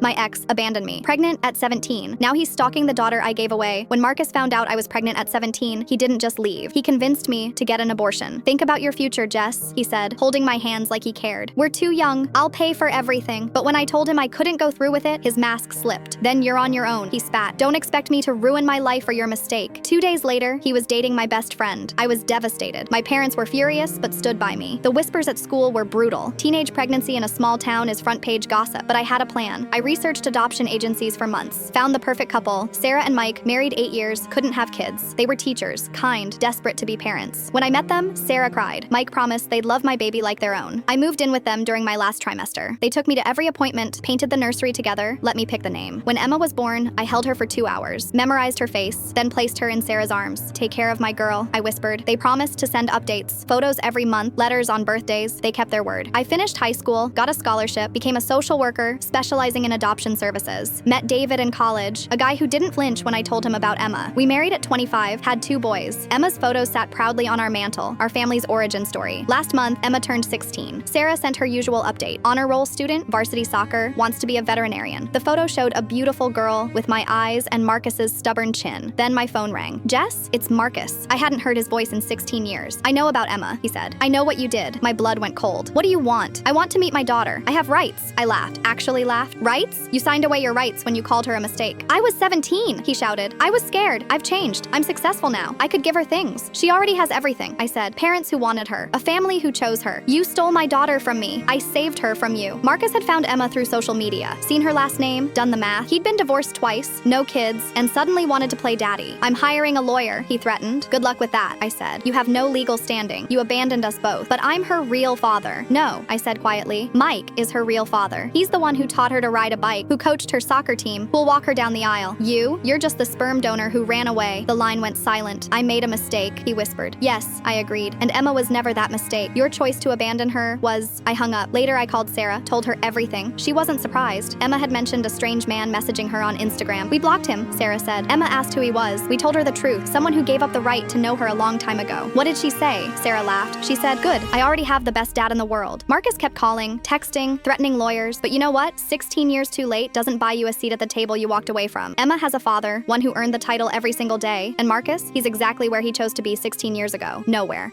My ex abandoned me, pregnant at 17. Now he's stalking the daughter I gave away. When Marcus found out I was pregnant at 17, he didn't just leave. He convinced me to get an abortion. Think about your future, Jess, he said, holding my hands like he cared. We're too young. I'll pay for everything. But when I told him I couldn't go through with it, his mask slipped. Then you're on your own, he spat. Don't expect me to ruin my life for your mistake. 2 days later, he was dating my best friend. I was devastated. My parents were furious, but stood by me. The whispers at school were brutal. Teenage pregnancy in a small town is front page gossip, but I had a plan. I researched adoption agencies for months, found the perfect couple. Sarah and Mike, married 8 years, couldn't have kids. They were teachers, kind, desperate to be parents. When I met them, Sarah cried. Mike promised they'd love my baby like their own. I moved in with them during my last trimester. They took me to every appointment, painted the nursery together, let me pick the name. When Emma was born, I held her for 2 hours, memorized her face, then placed her in Sarah's arms. Take care of my girl, I whispered. They promised to send updates, photos every month, letters on birthdays. They kept their word. I finished high school, got a scholarship, became a social worker, specializing in adoption services. Met David in college, a guy who didn't flinch when I told him about Emma. We married at 25, had 2 boys. Emma's photos sat proudly on our mantle, our family's origin story. Last month, Emma turned 16. Sarah sent her usual update. Honor roll student, varsity soccer, wants to be a veterinarian. The photo showed a beautiful girl with my eyes and Marcus's stubborn chin. Then my phone rang. Jess, it's Marcus. I hadn't heard his voice in 16 years. I know about Emma, he said. I know what you did. My blood went cold. What do you want? I want to meet my daughter. I have rights. I laughed. Actually laughed. Rights? You signed away your rights when you called her a mistake. I was 17, he shouted. I was scared. I've changed. I'm successful now. I could give her things. She already has everything, I said. Parents who wanted her. A family who chose her. You stole my daughter from me. I saved her from you. Marcus had found Emma through social media, seen her last name, done the math. He'd been divorced twice, no kids, and suddenly wanted to play daddy. I'm hiring a lawyer, he threatened. Good luck with that, I said. You have no legal standing. You abandoned us both. But I'm her real father. No, I said quietly. Mike is her real father. He's the one who taught her to ride a bike, who coached her soccer team, who'll walk her down the aisle. You're just the sperm donor who ran away. The line went silent. I made a mistake, he whispered. Yes, I agreed. And Emma was never that mistake. Your choice to abandon her was... I hung up. Later I called Sarah, told her everything. She wasn't surprised. Emma had mentioned a strange man messaging her on Instagram. We blocked him, Sarah said. Emma asked who he was. We told her the truth. Someone who gave up the right to know her a long time ago. What did she say? Sarah laughed. She said, good, I already have the best dad in the world. Marcus kept calling, texting, threatening lawyers. But you know what? 16 years too late doesn't buy you a seat at the table you walked away from. Emma has a father, one who earned the title every single day. And Marcus, he's exactly where he chose to be 16 years ago. Nowhere.